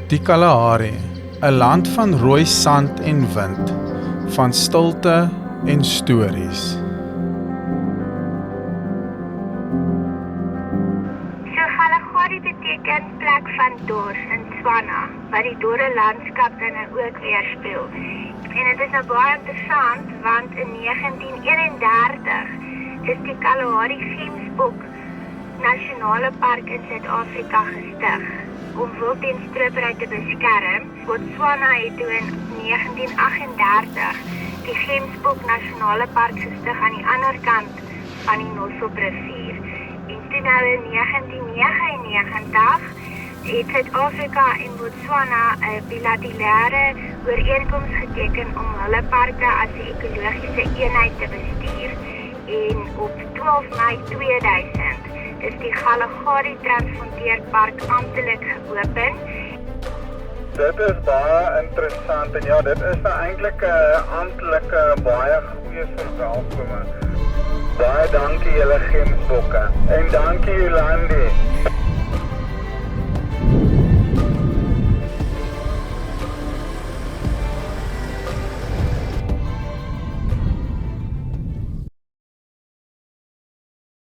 Die Kalahari, 'n land van rooi sand en wind, van stilte en stories. So Kalahari beteken plek van dors in Tswana, wat die dorre landskap dan ook weerspieël. En dit is nou baie interessant, want in 1931 is die Kalahari Gemsbok Nasionale Park in Suid-Afrika gestig om wilddienstropery te beskerm. Botswana het toe in 1938 die Gemsbok Nasionale Park gestig aan die ander kant van die Nosselrivier. En toe nou in 1999 het Suid-Afrika en Botswana 'n bilaterale ooreenkoms geteken om hulle parke as 'n ekologiese eenheid te bestuur. En op 12 Mei 2000 is die Kalahari Transfrontierpark amptelik geopen. Dit is baie interessant en ja, dit is eintlik 'n amptelike baie goeie verwelkoming. Baie dankie julle Gemsbokke en dankie Jolandi.